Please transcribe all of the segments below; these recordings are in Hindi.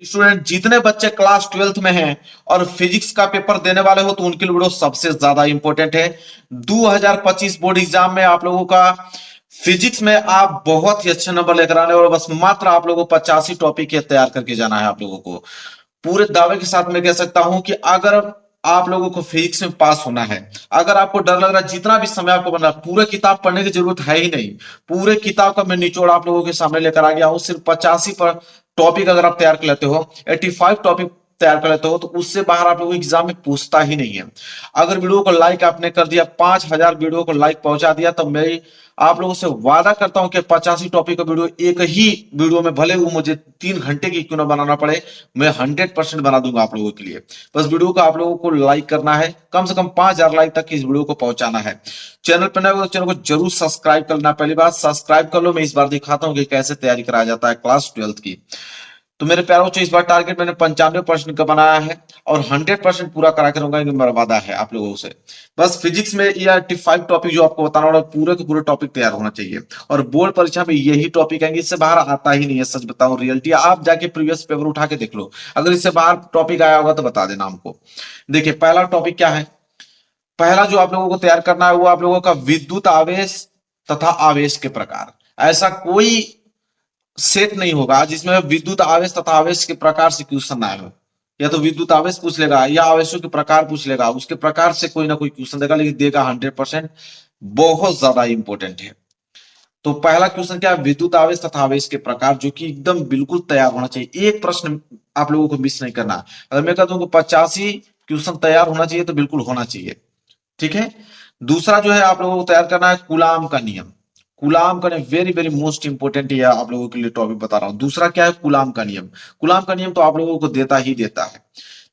स्टूडेंट जितने बच्चे क्लास 12th में हैं और फिजिक्स का पेपर देने वाले हो तो उनके लिए वीडियो सबसे ज्यादा इंपॉर्टेंट है। 2025 बोर्ड एग्जाम में आप लोगों का फिजिक्स में आप बहुत ही अच्छे नंबर लेकर आने और बस मात्र आप लोगों को 85 टॉपिक तैयार करके जाना है। आप लोगों को पूरे दावे के साथ मैं कह सकता हूं कि अगर आप लोगों को फिजिक्स में पास होना है, अगर आपको डर लग रहा है, जितना भी समय आपको बना, पूरे किताब पढ़ने की जरूरत है ही नहीं। पूरे किताब का मैं निचोड़ आप लोगों के सामने लेकर आ गया हूं। सिर्फ 85 पर टॉपिक अगर आप तैयार कर लेते हो, 85 टॉपिक तैयार कर लेते हो तो उससे बाहर आप लोगों को एग्जाम में पूछता ही नहीं है। अगर वीडियो को लाइक आपने कर दिया, 5000 वीडियो को लाइक पहुंचा दिया, तो मैं आप लोगों से वादा करता हूं कि 85 टॉपिक का वीडियो एक ही वीडियो में, भले वो मुझे 3 घंटे की क्यों ना बनाना पड़े, मैं 100% बना दूंगा आप लोगों के लिए। बस वीडियो को आप लोगों को लाइक करना है, कम से कम 5000 लाइक तक इस वीडियो को पहुंचाना है। चैनल पर नए हो तो चैनल को जरूर सब्सक्राइब करना। पहली बात सब्सक्राइब कर लो। मैं इस बार दिखाता हूं कि कैसे तैयारी कराया जाता है क्लास 12th की। तो मेरे प्यारे बच्चों, इस बार टारगेट मैंने 95% का बनाया है और 100% पूरा करा के रहूंगा, मेरा वादा है आप लोगों से। बस फिजिक्स में ये 85 टॉपिक जो आपको बताना होगा, पूरे के पूरे टॉपिक तैयार होना चाहिए और बोर्ड परीक्षा में यही टॉपिक आएंगे, इससे बाहर आता ही नहीं है। सच बताऊं, रियलिटी, आप जाके प्रीवियस पेपर उठा के देख लो, अगर इससे बाहर टॉपिक आया होगा तो बता देना हमको। देखिए पहला टॉपिक क्या है। पहला जो आप लोगों को तैयार करना है वो आप लोगों का विद्युत आवेश तथा आवेश के प्रकार। ऐसा कोई सेट नहीं होगा जिसमें विद्युत आवेश तथा आवेश के प्रकार से क्वेश्चन आए हो। या तो विद्युत आवेश पूछ लेगा या आवेशों के प्रकार पूछ लेगा, उसके प्रकार से कोई ना कोई क्वेश्चन देगा, लेकिन देगा 100%। बहुत ज्यादा इंपॉर्टेंट है। तो पहला क्वेश्चन क्या है, विद्युत आवेश तथा आवेश के प्रकार, जो कि एकदम बिल्कुल तैयार होना चाहिए। एक प्रश्न आप लोगों को मिस नहीं करना। अगर मैं कहता हूं 85 क्वेश्चन तैयार होना चाहिए तो बिल्कुल होना चाहिए। ठीक है। दूसरा जो है आप लोगों को तैयार करना है कूलाम का नियम। कूलाम का नियम वेरी वेरी मोस्ट इंपोर्टेंट है, आप लोगों के लिए टॉपिक बता रहा हूं। दूसरा क्या है, कूलाम का नियम। कूलाम का नियम तो आप लोगों को देता ही देता है।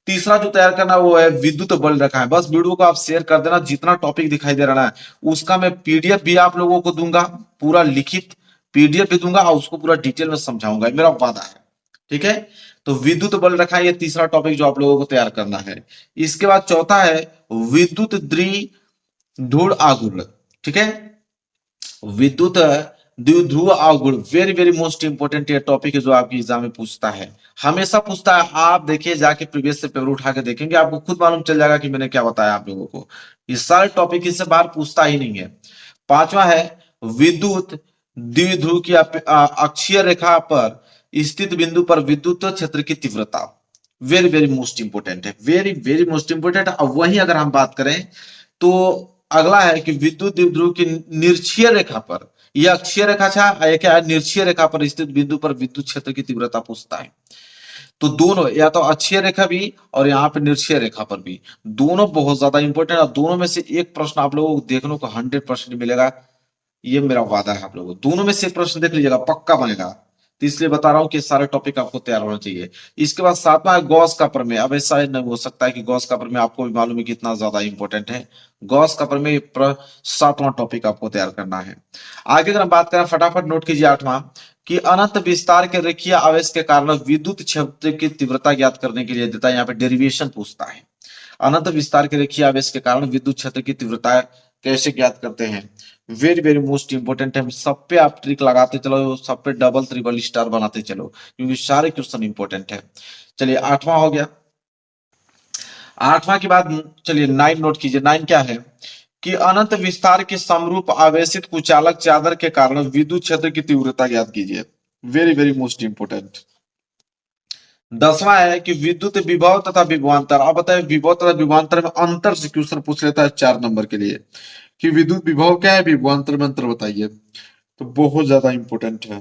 तीसरा जो तैयार करना वो है विद्युत बल रखा है। बस वीडियो को आप शेयर कर देना, जितना टॉपिक दिखाई दे रहा है उसका मैं पीडीएफ भी आप लोगों को दूंगा, पूरा लिखित पीडीएफ भी दूंगा और उसको पूरा डिटेल में समझाऊंगा, मेरा वादा है। ठीक है। तो विद्युत बल रखा है, ये तीसरा टॉपिक जो आप लोगों को तैयार करना है। इसके बाद चौथा है विद्युत द्विध्रुव आघूर्ण। ठीक है। विद्युत द्विध्रुव आघूर्ण वेरी वेरी मोस्ट इंपोर्टेंट ये टॉपिक है, जो आपकी एग्जाम में पूछता है, हमेशा पूछता है। आप देखिए जाके प्रीवियस से पेपर उठा के देखेंगे, आपको खुद मालूम चल जाएगा कि मैंने क्या बताया आप लोगों को। ये सारे टॉपिक इससे बाहर पूछता ही नहीं है। पांचवा है विद्युत द्विध्रुव की अक्षीय रेखा पर स्थित बिंदु पर विद्युत क्षेत्र की तीव्रता। वेरी वेरी मोस्ट इंपोर्टेंट है, वेरी वेरी मोस्ट इंपोर्टेंट। अब वही अगर हम बात करें तो अगला है कि विद्युत द्विध्रुव की निरक्षीय रेखा पर, यह अक्षीय रेखा था, क्या है, निरक्षीय रेखा पर स्थित बिंदु पर विद्युत क्षेत्र की तीव्रता पूछता है। तो दोनों, या तो अक्षीय रेखा भी और यहाँ पे निरक्षीय रेखा पर भी, दोनों बहुत ज्यादा इंपॉर्टेंट है। दोनों में से एक प्रश्न आप लोगों को देखने को 100% मिलेगा, ये मेरा वादा है। आप लोगों को दोनों में से एक प्रश्न देख लीजिएगा, पक्का बनेगा। तो इसलिए बता रहा हूं कि सारे टॉपिक आपको तैयार होना चाहिए। इसके बाद सातवां है गॉस का प्रमेय। अब ऐसा नहीं हो सकता है कि गॉस का प्रमेय आपको भी मालूम है कितना ज्यादा इंपॉर्टेंट है। गॉस का प्रमेय सातवां टॉपिक आपको तैयार करना है। आगे अगर हम बात करें, फटाफट नोट कीजिए आठवां, कि अनंत विस्तार के रेखीय आवेश के कारण विद्युत क्षेत्र की तीव्रता ज्ञात करने के लिए देता है। यहाँ पे डेरिवेशन पूछता है। अनंत विस्तार के रेखीय आवेश के कारण विद्युत क्षेत्र की तीव्रता कैसे ज्ञात करते हैं, वेरी वेरी मोस्ट इंपोर्टेंट है। सब पे आप ट्रिक लगाते चलो, सब पे डबल ट्रिपल स्टार बनाते चलो, क्योंकि सारे क्वेश्चन इंपोर्टेंट है। चलिए आठवां हो गया। आठवां के बाद चलिए 9 नोट कीजिए। 9 क्या है, कि अनंत विस्तार के समरूप आवेशित कुचालक चादर के कारण विद्युत क्षेत्र की तीव्रता ज्ञात कीजिए। Very very most important. 10वां है कि विद्युत विभव तथा विभवांतर। अब बताए विभव तथा विभवांतर में अंतर से क्वेश्चन पूछ लेता है 4 नंबर के लिए, कि विद्युत विभव क्या है, विभवांतर में अंतर बताइए। तो बहुत ज्यादा इंपॉर्टेंट है।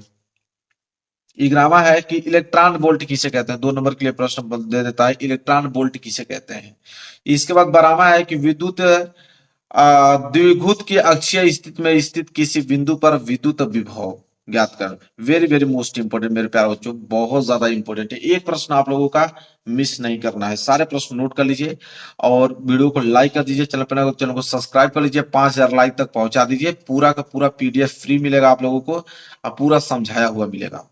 11वां है कि इलेक्ट्रॉन वोल्ट किसे कहते हैं। 2 नंबर के लिए प्रश्न दे देता है, इलेक्ट्रॉन वोल्ट किसे कहते हैं। इसके बाद 12वां है कि विद्युत द्विघुत की अक्षीय स्थिति में स्थित किसी बिंदु पर विद्युत विभव ज्ञात कर। वेरी वेरी मोस्ट इंपोर्टेंट मेरे प्यारे बच्चों, बहुत ज्यादा इंपोर्टेंट है। एक प्रश्न आप लोगों का मिस नहीं करना है, सारे प्रश्न नोट कर लीजिए और वीडियो को लाइक कर दीजिए, चैनल को सब्सक्राइब कर लीजिए, 5000 लाइक तक पहुंचा दीजिए। पूरा का पूरा पीडीएफ फ्री मिलेगा आप लोगों को और पूरा समझाया हुआ मिलेगा।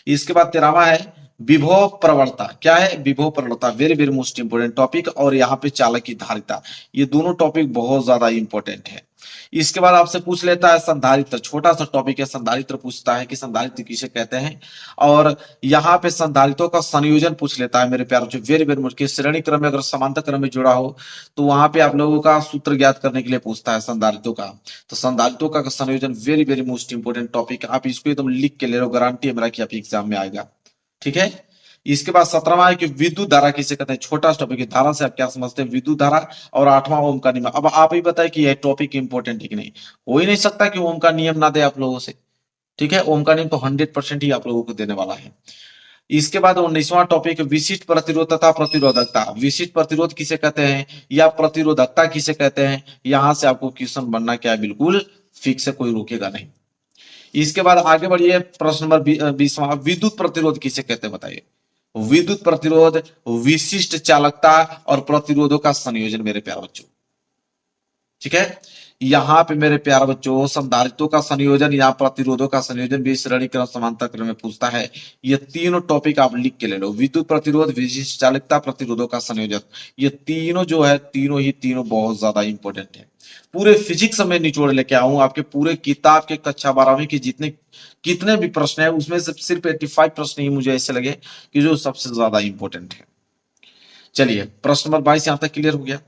इसके बाद 13वां है विभव प्रवणता। क्या है, विभव प्रवणता, very very most important topic. और यहाँ पे चालक की धारिता, ये दोनों टॉपिक बहुत ज्यादा इंपॉर्टेंट है। इसके बाद आपसे पूछ लेता है संधारित्र, छोटा सा टॉपिक है, संधारित्र पूछता है कि संधारित्र किसे कहते हैं। और यहाँ पे संधारित्रों का संयोजन पूछ लेता है मेरे प्यारों, जो वेरी वेरी मुश्किल, श्रेणी क्रम में अगर समांतर क्रम में जुड़ा हो तो वहां पे आप लोगों का सूत्र ज्ञात करने के लिए पूछता है संधारित्रों का। तो संधारित्रों का संयोजन very very most important topic, आप इसको एकदम लिख के ले लो, गारंटी है मेरा कि आपके एग्जाम में आएगा। ठीक है। इसके बाद 17वां है कि विद्युत धारा किसे कहते हैं, छोटा टॉपिक है, धारा से आप क्या समझते हैं, विद्युत धारा। और 8वां ओम का नियम। अब आप ही बताएं कि यह टॉपिक इंपॉर्टेंट है कि नहीं। हो ही नहीं सकता कि ओम का नियम ना दे आप लोगों से। ठीक है, ओम का नियम तो 100% ही आप लोगों को देने वाला है। इसके बाद 19वां टॉपिक विशिष्ट प्रतिरोध तथा प्रतिरोधकता। विशिष्ट प्रतिरोध किसे कहते हैं या प्रतिरोधकता किसे कहते हैं, यहां से आपको क्वेश्चन बनना क्या है, बिल्कुल फिक्स है, कोई रोकेगा नहीं। इसके बाद आगे बढ़िए, प्रश्न नंबर 20वां, विद्युत प्रतिरोध किसे कहते हैं बताइए। विद्युत प्रतिरोध विशिष्ट चालकता और प्रतिरोधों का संयोजन मेरे प्यारे बच्चों। ठीक है, यहां पे मेरे प्यारे बच्चों संधारित्रों का संयोजन या प्रतिरोधों का संयोजन भी श्रेणी क्रम समांतर क्रम में पूछता है। ये तीनों टॉपिक आप लिख के ले लो, विद्युत प्रतिरोध, विशिष्ट चालकता, प्रतिरोधों का संयोजन। ये तीनों जो है तीनों बहुत ज्यादा इंपॉर्टेंट है। पूरे फिजिक्स में निचोड़ लेके आऊं, आपके पूरे किताब के कक्षा 12वीं के जितने कितने भी प्रश्न है उसमें से सिर्फ 85 प्रश्न ही मुझे ऐसे लगे कि जो सबसे ज्यादा इंपॉर्टेंट है। चलिए, प्रश्न नंबर 22 यहां तक क्लियर हो गया।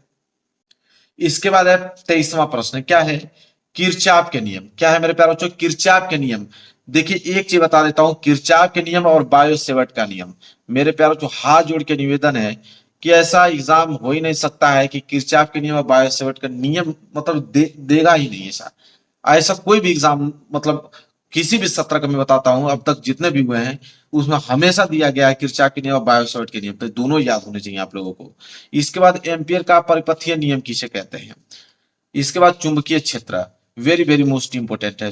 इसके बाद है 23वां प्रश्न, क्या है, किरचॉफ के नियम। क्या है मेरे प्यारे बच्चों, किरचॉफ के नियम। देखिए एक चीज बता देता हूं, किरचॉफ के नियम और बायो-सेवर्ट का नियम। मेरे प्यारे बच्चों हाथ जोड़ के निवेदन है कि ऐसा एग्जाम हो ही नहीं सकता है कि किरचॉफ के नियम और बायो-सेवर्ट का नियम मतलब देगा ही नहीं। ऐसा ऐसा कोई भी एग्जाम मतलब किसी भी सत्र का मैं बताता हूं अब तक जितने भी हुए हैं उसमें हमेशा दिया गया है किरचॉफ के नियम और बायो-सेवर्ट के नियम, तो दोनों याद होने चाहिए आप लोगों को। इसके बाद एम्पियर का परिपथीय नियम किसे कहते हैं। इसके बाद चुंबकीय क्षेत्र, वेरी वेरी मोस्ट इंपोर्टेंट है,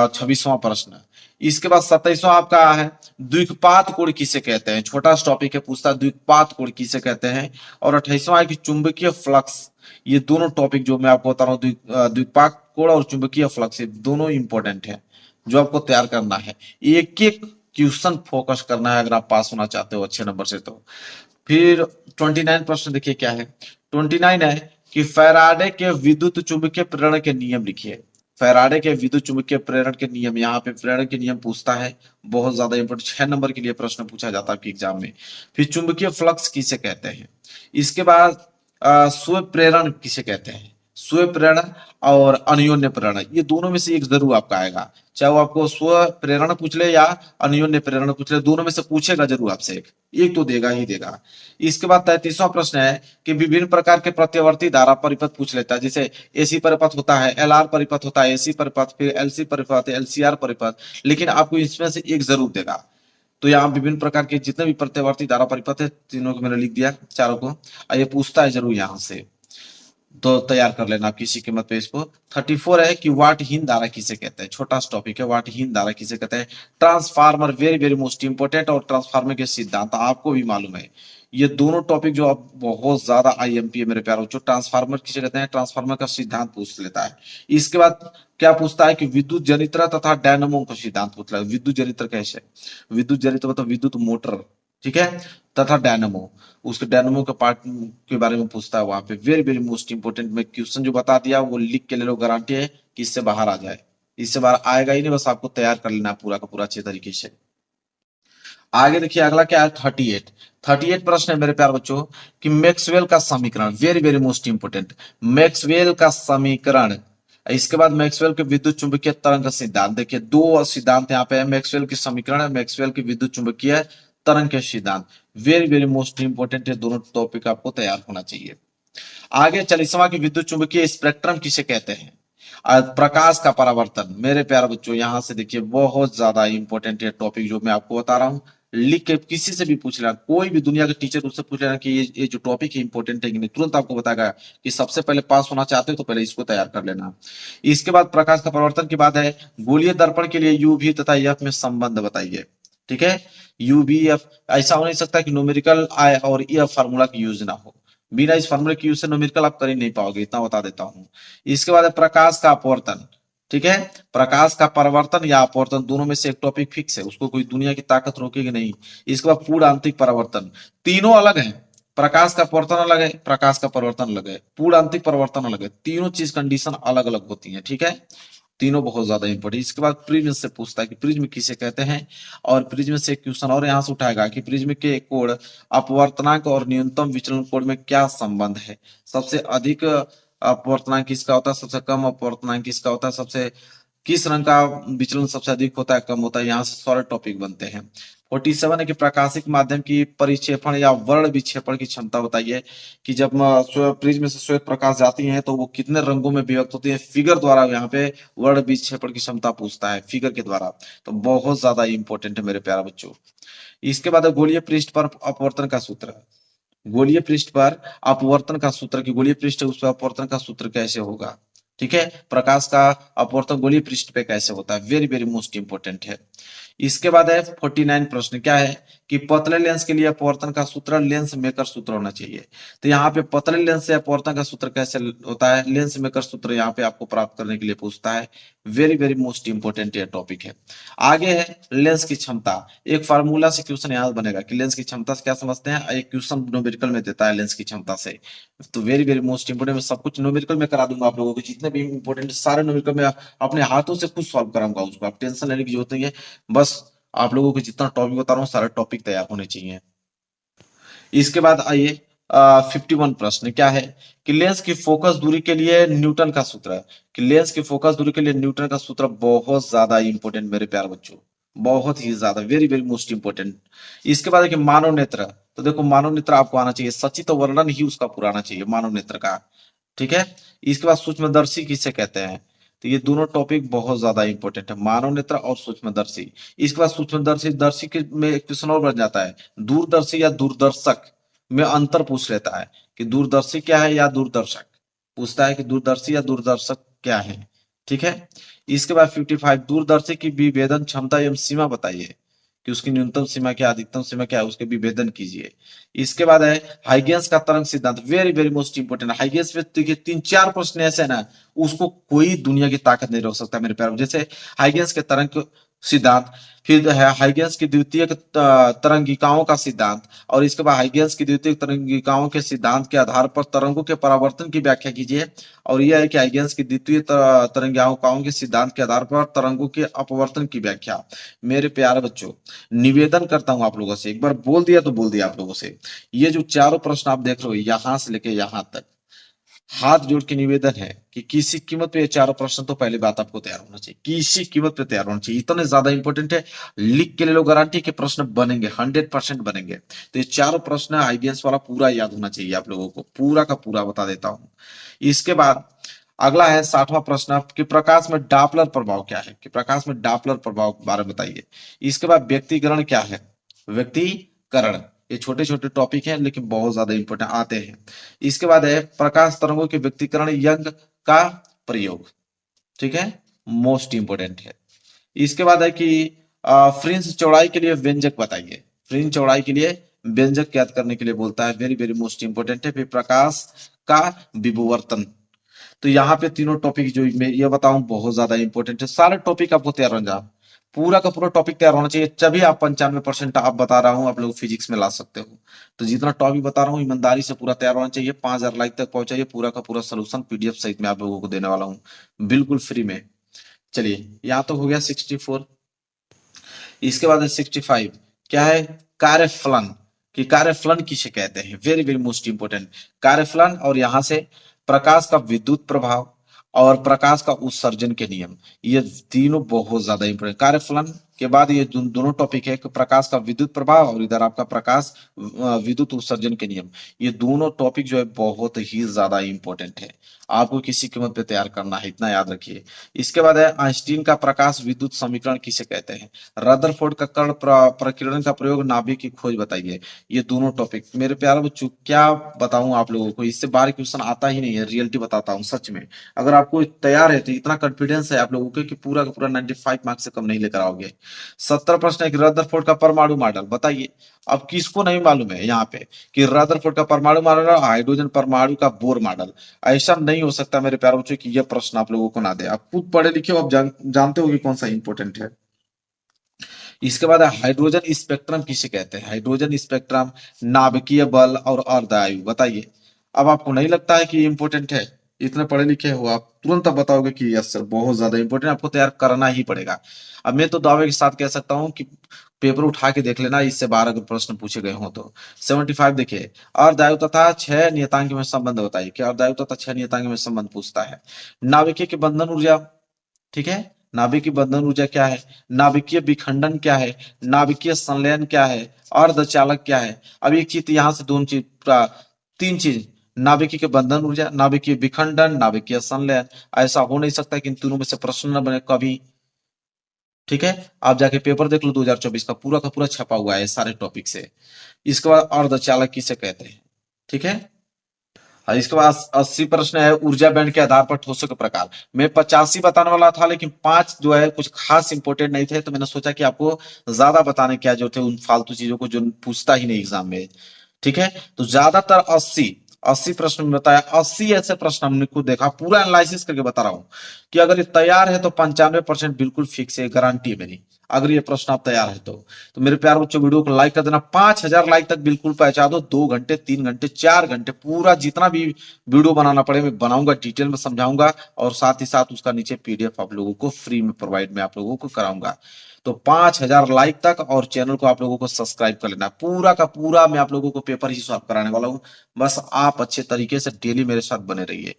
26वां प्रश्न। इसके बाद 27वां आपका है द्विघात कोण किसे कहते हैं, छोटा टॉपिक है, पूछता है द्विघात कोण किसे कहते हैं। और 28वां है कि चुंबकीय फ्लक्स। ये दोनों टॉपिक जो मैं आपको बता रहा हूँ, द्विघात कोण और चुंबकीय फ्लक्स, ये दोनों इंपॉर्टेंट है जो आपको तैयार करना है। एक एक क्वेश्चन फोकस करना है अगर आप पास होना चाहते हो अच्छे नंबर से। तो फिर 29 प्रश्न देखिए क्या है, 29 है कि फैराडे के विद्युत चुंबकीय प्रेरण के नियम लिखिए। फैराडे के विद्युत चुंबकीय प्रेरण के नियम, यहाँ पे प्रेरण के नियम पूछता है, बहुत ज्यादा इंपॉर्टेंट, 6 नंबर के लिए प्रश्न पूछा जाता है आपके एग्जाम में। फिर चुंबकीय फ्लक्स किसे कहते हैं। इसके बाद स्व प्रेरण किसे कहते हैं, स्व प्रेरण और अन्योन्य प्रेरण, ये दोनों में से एक जरूर आपका आएगा, चाहे वो आपको स्व प्रेरण पूछ ले या अन्योन्य प्रेरण पूछ ले, दोनों में से पूछेगा जरूर आपसे, एक तो देगा ही देगा। इसके बाद 33वां प्रश्न है कि विभिन्न प्रकार के प्रत्यावर्ती धारा परिपथ पूछ लेता है, जैसे एसी परिपथ होता है, एलआर परिपथ होता है, एसी परिपथ, फिर एलसी परिपथ, एलसीआर परिपथ, लेकिन आपको इसमें से एक जरूर देगा। तो यहाँ विभिन्न प्रकार के जितने भी प्रत्यावर्ती धारा परिपथ है तीनों को मैंने लिख दिया, चारों को, और ये पूछता है जरूर यहाँ से, तो तैयार कर लेना आप किसी कीमत पे इसको। 34 है कि वाटहीन धारा किसे कहते हैं, छोटा टॉपिक है, वाटहीन धारा किसे कहते हैं। Transformer, very very most important, और ट्रांसफार्मर के सिद्धांत आपको भी मालूम है। ये दोनों टॉपिक जो अब बहुत ज्यादा आईएमपी है मेरे प्यारों, जो ट्रांसफार्मर किसे कहते हैं, ट्रांसफार्मर का सिद्धांत पूछ लेता है। इसके बाद क्या पूछता है कि विद्युत जनित्र तथा डायनामो का सिद्धांत पूछता है। विद्युत जनित्र कैसे, विद्युत जनित्र मतलब विद्युत मोटर, ठीक है, तथा डायनामो, उसके डायनामो के पार्ट के बारे में पूछता है वहां पे, वेरी वेरी मोस्ट इंपोर्टेंट। मैं क्वेश्चन जो बता दिया वो लिख के ले लो, गारंटी है कि इससे बाहर आ जाए, इससे बाहर आएगा ही नहीं, बस आपको तैयार कर लेना पूरा का पूरा अच्छे तरीके से। आगे देखिए अगला क्या है, 38 प्रश्न है मेरे प्यार बच्चों कि मैक्सवेल का समीकरण, very very most important, Maxwell का समीकरण। इसके बाद मैक्सवेल के विद्युत चुंबकीय तरंग का सिद्धांत, देखिए दो सिद्धांत यहाँ पे है, मैक्सवेल के समीकरण है, मैक्सवेल के विद्युत चुंबकीय तरंग के सिद्धांत, वेरी वेरी मोस्ट इंपोर्टेंट है, दोनों टॉपिक आपको तैयार होना चाहिए। आगे 40वां की विद्युत चुंबकीय स्पेक्ट्रम किसे कहते हैं। प्रकाश का परावर्तन, मेरे प्यारे बच्चों यहां से देखिए बहुत ज्यादा इंपॉर्टेंट है टॉपिक जो मैं आपको बता रहा हूं, लिख के किसी से भी पूछ लेना, कोई भी दुनिया के टीचर उससे पूछ लेना कि ये जो टॉपिक है इंपॉर्टेंट है कि नहीं, तुरंत आपको बताएगा कि सबसे पहले पास होना चाहते हो तो पहले इसको तैयार कर लेना। इसके बाद प्रकाश का परावर्तन के बाद है गोलीय दर्पण के लिए यूवी तथा एफ में संबंध बताइए। ठीक है, यूवी एफ, ऐसा हो नहीं सकता कि न्यूमेरिकल आए और यह फार्मूला की यूज ना हो, बिना इस फार्मूले की यूज से न्यूमेरिकल आप कर ही नहीं पाओगे, इतना बता देता हूं। इसके बाद है प्रकाश का अपवर्तन, ठीक है, प्रकाश का परावर्तन या अपवर्तन दोनों में से एक टॉपिक फिक्स है, उसको कोई दुनिया की ताकत रोकेगी नहीं। इसके बाद पूर्ण आंतरिक परावर्तन, तीनों अलग हैं, प्रकाश का परिवर्तन अलग है, प्रकाश का परिवर्तन अलग है, पूर्ण आंतरिक परिवर्तन अलग है, तीनों चीज कंडीशन अलग अलग होती है, ठीक है। तीनों बहुत ज्यादा इंपॉर्टेंट। इसके बाद प्रिज्म से पूछता है कि प्रिज्म किसे कहते हैं, और प्रिज्म से क्वेश्चन और यहाँ से उठाएगा कि प्रिज्म के कोण अपवर्तनांक और न्यूनतम विचलन कोण में क्या संबंध है। सबसे अधिक अपवर्तनांक किसका होता है, सबसे कम अपवर्तनांक किसका होता है, सबसे किस रंग का विचलन सबसे अधिक होता है, कम होता है। यहाँ से सारे टॉपिक बनते हैं। 47 है कि प्रकाशिक माध्यम की परिक्षेपण या वर्ण विक्षेपण की क्षमता बताइए, कि जब प्रिज्म से श्वेत प्रकाश जाती है तो वो कितने रंगों में विभक्त होती है। फिगर द्वारा यहाँ पे वर्ण विक्षेपण की क्षमता पूछता है, फिगर के द्वारा। तो बहुत ज्यादा इंपॉर्टेंट है मेरे प्यारे बच्चों। इसके बाद गोलीय पृष्ठ पर अपवर्तन का सूत्र। गोलीय पृष्ठ पर अपवर्तन का सूत्र, कि गोलीय पृष्ठ है उस पर अपवर्तन का सूत्र कैसे होगा, ठीक है। प्रकाश का अपवर्तन गोलीय पृष्ठ पे कैसे होता है, वेरी वेरी मोस्ट इंपोर्टेंट है। इसके बाद है 49 प्रश्न, क्या है कि पतले लेंस के लिए अपवर्तन का सूत्र लेंस मेकर सूत्र होना चाहिए। तो यहाँ पे पतले लेंस से अपवर्तन का सूत्र कैसे होता है, लेंस मेकर सूत्र यहाँ पे आपको प्राप्त करने के लिए पूछता है। वेरी वेरी मोस्ट इंपोर्टेंट ये टॉपिक है। आगे है लेंस की क्षमता। एक फार्मूला से क्वेश्चन यहाँ बनेगा कि लेंस की क्षमता से क्या समझते हैं, एक क्वेश्चन न्यूमेरिकल में देता है लेंस की क्षमता से। तो वेरी वेरी मोस्ट इंपोर्टेंट, मैं सब कुछ न्यूमेरिकल में करा दूंगा आप लोगों को, जितने भी इंपोर्टेंट सारे न्यूमेरिकल में अपने हाथों से खुद सॉल्व कराऊंगा उसको, आप टेंशन लेने की जरूरत नहीं है। बस आप लोगों को जितना टॉपिक बता रहा हूँ सारे टॉपिक तैयार होने चाहिए। इसके बाद आइए 51 प्रश्न, क्या है कि लेंस की फोकस दूरी के लिए न्यूटन का सूत्र है, कि लेंस की फोकस दूरी के लिए न्यूटन का सूत्र बहुत ज्यादा इंपॉर्टेंट मेरे प्यारे बच्चों, बहुत ही ज्यादा, वेरी वेरी मोस्ट इंपॉर्टेंट। इसके बाद देखिए मानव नेत्र। तो देखो मानव नेत्र आपको आना चाहिए, सचित्र वर्णन ही उसका पूरा आना चाहिए मानव नेत्र का, ठीक है। इसके बाद सूक्ष्मदर्शी किसे कहते हैं, तो ये दोनों टॉपिक बहुत ज्यादा इंपॉर्टेंट है, मानव नेत्र और सूक्ष्मदर्शी। इसके बाद सूक्ष्मदर्शी दर्शी के में एक क्वेश्चन और बन जाता है, दूरदर्शी या दूरदर्शक में अंतर पूछ लेता है, कि दूरदर्शी क्या है या दूरदर्शक, पूछता है कि दूरदर्शी या दूरदर्शक क्या है, ठीक है। इसके बाद 55 दूरदर्शी की विभेदन क्षमता एवं सीमा बताइए, कि उसकी न्यूनतम सीमा क्या अधिकतम सीमा क्या है, उसके विभेदन कीजिए। इसके बाद है हाइगेंस का तरंग सिद्धांत, very very most important. Huygens पे देखिए 3-4 प्रश्न ऐसे है ना, उसको कोई दुनिया की ताकत नहीं रोक सकता मेरे प्यारे। जैसे हाइगेंस के तरंग सिद्धांत, फिर है हाइगेंस की द्वितीय तरंगिकाओं का सिद्धांत, और इसके बाद हाइगेंस की द्वितीय तरंगिकाओं के सिद्धांत के आधार पर तरंगों के परावर्तन की व्याख्या कीजिए। और यह है कि हाइगेंस की द्वितीय तरंगिकाओं के सिद्धांत के आधार पर तरंगों के अपवर्तन की व्याख्या। मेरे प्यारे बच्चों, निवेदन करता हूं आप लोगों से, एक बार बोल दिया तो बोल दिया आप लोगों से, ये जो चारों प्रश्न आप देख रहे हो यहां से लेके यहां तक, हाथ जोड़ के निवेदन है कि किसी कीमत पे ये चारों प्रश्न तो पहली बात आपको तैयार होना चाहिए, किसी कीमत पे तैयार होना चाहिए, इतने ज्यादा इंपॉर्टेंट है। लिख के ले लो, गारंटी के प्रश्न बनेंगे, 100% बनेंगे। तो ये चारों प्रश्न आईबीएस वाला पूरा याद होना चाहिए आप लोगों को, पूरा का पूरा बता देता हूं। इसके बाद अगला है 60वां प्रश्न, कि प्रकाश में डापलर प्रभाव क्या है, कि प्रकाश में डापलर प्रभाव के बारे में बताइए। इसके बाद व्यक्तिकरण क्या है, व्यक्तिकरण, ये छोटे छोटे टॉपिक हैं लेकिन बहुत ज्यादा इंपॉर्टेंट आते हैं। इसके बाद है प्रकाश तरंगों के व्यक्तिकरण यंग का प्रयोग, ठीक है, मोस्ट इंपोर्टेंट है। इसके बाद है कि फ्रिंज चौड़ाई के लिए व्यंजक बताइए, फ्रिंज चौड़ाई के लिए व्यंजक ज्ञात करने के लिए बोलता है, वेरी वेरी मोस्ट इंपोर्टेंट है। फिर प्रकाश का विवर्तन। तो यहाँ पे तीनों टॉपिक जो मैं ये बताऊं बहुत ज्यादा इंपॉर्टेंट है, सारे टॉपिक आपको तैयार होना चाहिए, पूरा का पूरा टॉपिक तैयार होना चाहिए, तभी आप 95% आप बता रहा हूँ आप लोग फिजिक्स में ला सकते हो। तो जितना टॉपिक बता रहा हूँ ईमानदारी से पूरा तैयार होना चाहिए, 5000 लाइक तक पहुंचाइए, पूरा का पूरा सोल्यूशन पीडीएफ सहित में आप लोगों को देने वाला हूँ, बिल्कुल फ्री में। चलिए यहाँ तो हो गया 64। इसके बाद 65, क्या है, कार्यफलन, कि कार्यफलन किसे कहते हैं, वेरी वेरी मोस्ट इंपोर्टेंट। कार्यफलन और यहाँ से प्रकाश का विद्युत प्रभाव और प्रकाश का उत्सर्जन के नियम, ये तीनों बहुत ज्यादा इंपोर्टेंट। कार्यफलन के बाद ये दोनों टॉपिक है, प्रकाश का विद्युत प्रभाव और इधर आपका प्रकाश विद्युत उत्सर्जन के नियम, ये दोनों टॉपिक जो है बहुत ही ज्यादा इंपॉर्टेंट है, आपको किसी कीमत पे तैयार करना है, इतना याद रखिए। इसके बाद है आइंस्टीन का प्रकाश विद्युत समीकरण किसे कहते हैं, रदरफोर्ड का कण प्रकीर्णन का प्रयोग, नाभिक की खोज बताइए। ये दोनों टॉपिक मेरे प्यारे बच्चों क्या बताऊं आप लोगों को, इससे बाहर क्वेश्चन आता ही नहीं है, रियलिटी बताता हूँ सच में। अगर आपको तैयार है तो इतना कॉन्फिडेंस है आप लोगों को कि पूरा का पूरा 95 मार्क्स से कम नहीं लेकर आओगे। 70 प्रश्न है कि रदरफोर्ड का परमाणु मॉडल बताइए। अब किसको नहीं मालूम है यहाँ पे कि रदरफोर्ड का परमाणु मॉडल और हाइड्रोजन परमाणु का बोर मॉडल, ऐसा नहीं हो सकता मेरे प्यारे बच्चों कि यह प्रश्न आप लोगों को ना दे। आप खुद पढ़े लिखे हो, आप जानते हो कि कौन सा इंपॉर्टेंट है। इसके बाद हाइड्रोजन स्पेक्ट्रम किसे कहते हैं? हाइड्रोजन स्पेक्ट्रम, नाभिकीय बल और अर्धआयु। बताइए। अब आपको नहीं लगता है कि ये इंपॉर्टेंट है? इतने पढ़े लिखे हो आप, तुरंत आप बताओगे कि यस सर बहुत ज्यादा इंपॉर्टेंट, आपको तैयार करना ही पड़ेगा। अब मैं तो दावे के साथ कह सकता हूँ कि पेपर उठा के देख लेना, इससे 12 अगर प्रश्न पूछे गए हों तो। 75 देखिए, अर्धआयु तथा 6 नियतांक में संबंध बताइए। क्या अर्धआयु तथा 6 नियतांक में संबंध पूछता है? नाभिकीय की बंधन ऊर्जा, ठीक है, नाभिकीय बंधन ऊर्जा क्या है, नाभिकीय विखंडन क्या है, नाभिकीय संलयन क्या है, अर्धचालक क्या है। अब एक चीज यहां से दोनों चीज, तीन चीज, नाभिकीय के बंधन ऊर्जा, नाभिकीय विखंडन, नाभिकीय संलयन। ऐसा हो नहीं सकता कि इन तीनों में से प्रश्न न बने कभी। ठीक है, आप जाके पेपर देख लो 2024 का पूरा छपा हुआ है सारे टॉपिक से। इसके बाद अर्धचालक किसे कहते हैं? ठीक है। इसके बाद 80 प्रश्न है, ऊर्जा बैंड के आधार पर ठोसों के प्रकार। मैं 85 बताने वाला था, लेकिन 5 जो है कुछ खास इंपोर्टेंट नहीं थे, तो मैंने सोचा कि आपको ज्यादा बताने क्या जो थे उन फालतू चीजों को जो पूछता ही नहीं एग्जाम में। ठीक है, तो ज्यादातर 80 प्रश्न में बताया। 80 ऐसे प्रश्न हमने खुद देखा, पूरा एनालिसिस करके बता रहा हूं कि अगर ये तैयार है तो 95% बिल्कुल फिक्स है, गारंटी है मेरी। अगर ये प्रश्न आप तैयार है तो मेरे प्यार बच्चों वीडियो को लाइक कर देना, 5000 लाइक तक बिल्कुल पहुंचा दो। 2 घंटे 3 घंटे 4 घंटे पूरा जितना भी वीडियो बनाना पड़े मैं बनाऊंगा, डिटेल में समझाऊंगा, और साथ ही साथ उसका नीचे पीडीएफ आप लोगों को फ्री में प्रोवाइड में आप लोगों को कराऊंगा। तो 5000 लाइक तक, और चैनल को आप लोगों को सब्सक्राइब कर लेना। पूरा का पूरा मैं आप लोगों को पेपर ही सॉल्व कराने वाला हूं, बस आप अच्छे तरीके से डेली मेरे साथ बने रहिए।